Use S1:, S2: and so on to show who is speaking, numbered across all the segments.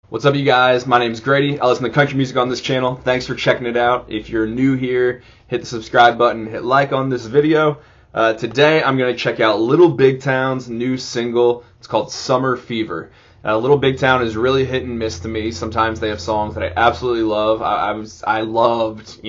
S1: What's up, you guys? My name is Grady. I listen to country music on this channel. Thanks for checking it out. If you're new here, hit the subscribe button, hit like on this video. Today I'm going to check out Little Big Town's new single. It's called Summer Fever. Little Big Town is really hit and miss to me. Sometimes they have songs that I absolutely love. I loved,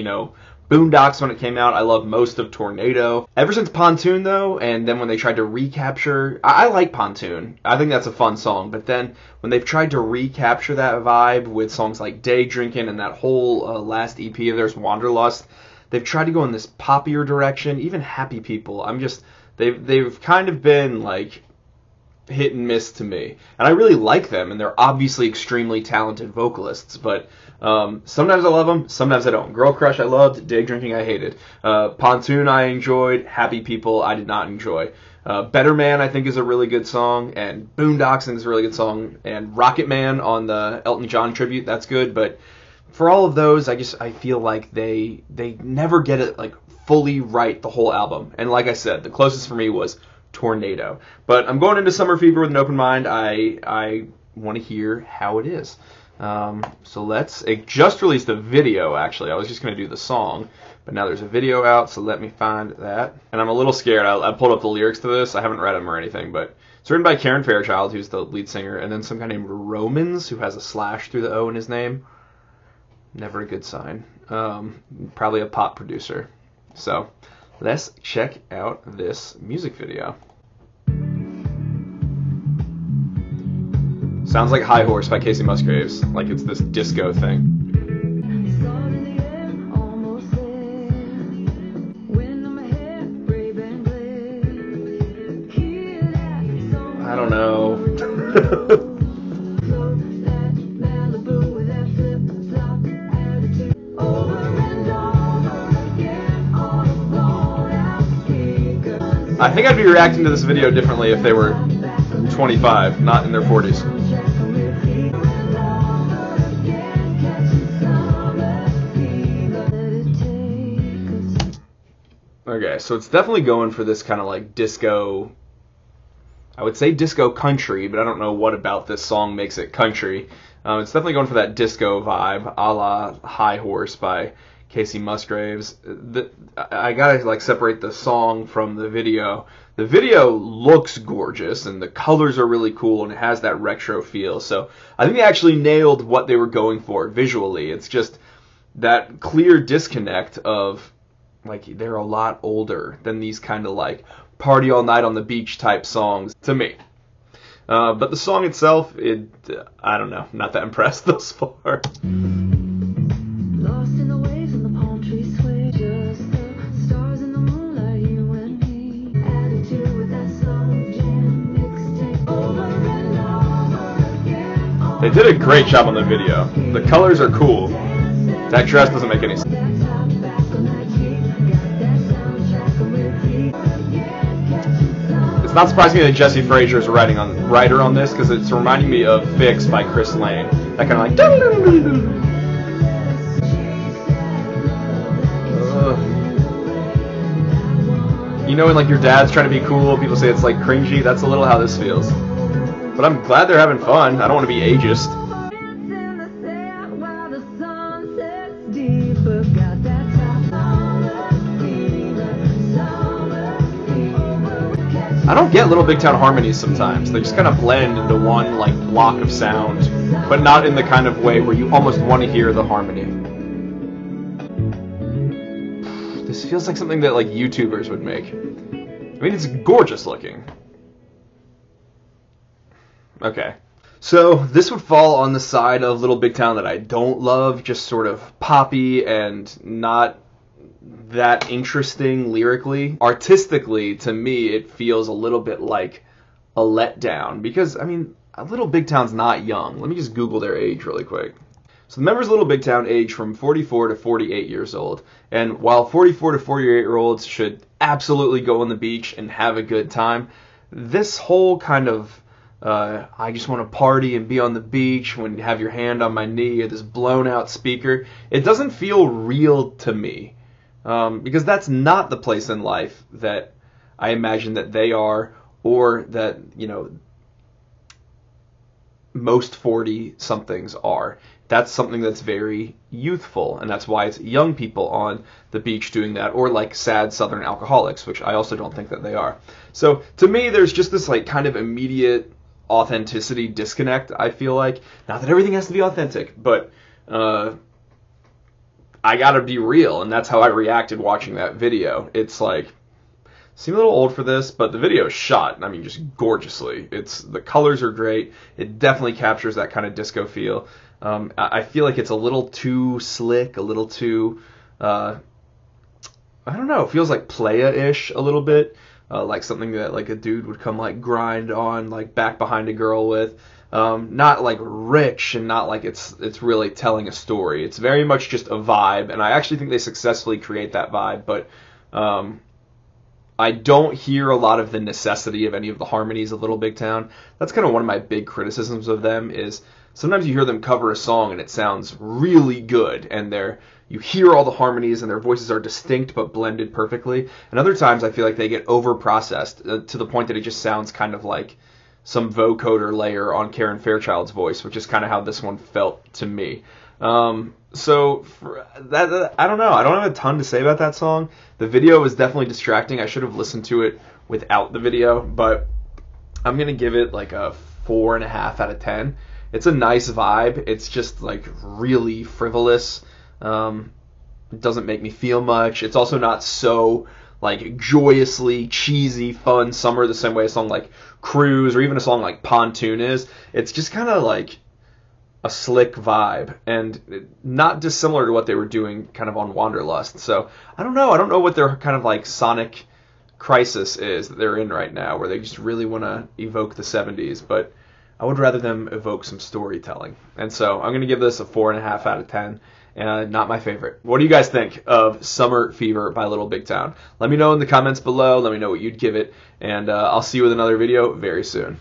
S1: Boondocks when it came out. I loved most of Tornado. Ever since Pontoon, though, and then when they tried to recapture... I like Pontoon. I think that's a fun song. But then when they've tried to recapture that vibe with songs like Day Drinking and that whole last EP of theirs, Wanderlust, they've tried to go in this poppier direction. Even Happy People. They've kind of been like hit and miss to me. And I really like them, and they're obviously extremely talented vocalists, but sometimes I love them, sometimes I don't. Girl Crush I loved, Day Drinking I hated. Pontoon I enjoyed, Happy People I did not enjoy. Better Man I think is a really good song, and Boondocks I think is a really good song, and Rocket Man on the Elton John tribute, that's good, but for all of those, I feel like they never get it like fully right, the whole album. And like I said, the closest for me was Tornado. But I'm going into Summer Fever with an open mind. I want to hear how it is. It just released a video, actually. I was just going to do the song, but now there's a video out, so let me find that. And I'm a little scared. I pulled up the lyrics to this. I haven't read them or anything, but it's written by Karen Fairchild, who's the lead singer, and then some guy named Romans, who has a slash through the O in his name. Never a good sign. Probably a pop producer. So let's check out this music video. Sounds like High Horse by Casey Musgraves, like it's this disco thing. I don't know. I think I'd be reacting to this video differently if they were 25, not in their 40s. Okay, so it's definitely going for this kind of like disco, I would say disco country, but I don't know what about this song makes it country. It's definitely going for that disco vibe, a la High Horse by Casey Musgraves. I gotta like separate the song from the video. The video looks gorgeous, and the colors are really cool, and it has that retro feel. So I think they actually nailed what they were going for visually. It's just that clear disconnect of like they're a lot older than these kind of like party all night on the beach type songs to me. But the song itself, I don't know, not that impressed thus far. They did a great job on the video. The colors are cool. That dress doesn't make any sense. It's not surprising that Jesse Frazier is a writer on this, because it's reminding me of Fix by Chris Lane. That kind of like... You know when like your dad's trying to be cool, people say it's like cringy? That's a little how this feels. But I'm glad they're having fun. I don't want to be ageist. I don't get Little Big Town harmonies sometimes. They just kind of blend into one like block of sound, but not in the kind of way where you almost want to hear the harmony. This feels like something that like YouTubers would make. I mean, it's gorgeous looking. Okay. So this would fall on the side of Little Big Town that I don't love, just sort of poppy and not that interesting lyrically. Artistically, to me, it feels a little bit like a letdown, because, I mean, Little Big Town's not young. Let me just Google their age really quick. So the members of Little Big Town age from 44 to 48 years old. And while 44 to 48-year-olds should absolutely go on the beach and have a good time, this whole kind of I just want to party and be on the beach when you have your hand on my knee or this blown out speaker, it doesn't feel real to me. Because that's not the place in life that I imagine that they are, or that, most 40-somethings are. That's something that's very youthful, and that's why it's young people on the beach doing that, or like sad Southern alcoholics, which I also don't think that they are. So to me, there's just this like kind of immediate authenticity disconnect, I feel like. Not that everything has to be authentic, but I gotta be real, and that's how I reacted watching that video. It's like, seem a little old for this, but the video is shot, I mean, just gorgeously. The colors are great. It definitely captures that kind of disco feel. I feel like it's a little too slick, a little too, I don't know, it feels like playa-ish a little bit, like something that like a dude would come like grind on, like back behind a girl with. Not like rich, and not like it's really telling a story. It's very much just a vibe, and I actually think they successfully create that vibe, but I don't hear a lot of the necessity of any of the harmonies of Little Big Town. That's kind of one of my big criticisms of them, is sometimes you hear them cover a song and it sounds really good, and you hear all the harmonies and their voices are distinct but blended perfectly. And other times I feel like they get over-processed to the point that it just sounds kind of like some vocoder layer on Karen Fairchild's voice, which is kind of how this one felt to me. So for that, I don't know. I don't have a ton to say about that song. The video was definitely distracting. I should have listened to it without the video, but I'm going to give it like a 4.5 out of 10. It's a nice vibe. It's just like really frivolous. It doesn't make me feel much. It's also not so like joyously cheesy, fun summer the same way a song like Cruise or even a song like Pontoon is. It's just kind of like a slick vibe, and not dissimilar to what they were doing kind of on Wanderlust. So I don't know what their kind of like sonic crisis is that they're in right now, where they just really want to evoke the 70s, but I would rather them evoke some storytelling. And so I'm going to give this a 4.5 out of 10. Not my favorite. What do you guys think of Summer Fever by Little Big Town? Let me know in the comments below. Let me know what you'd give it, and I'll see you with another video very soon.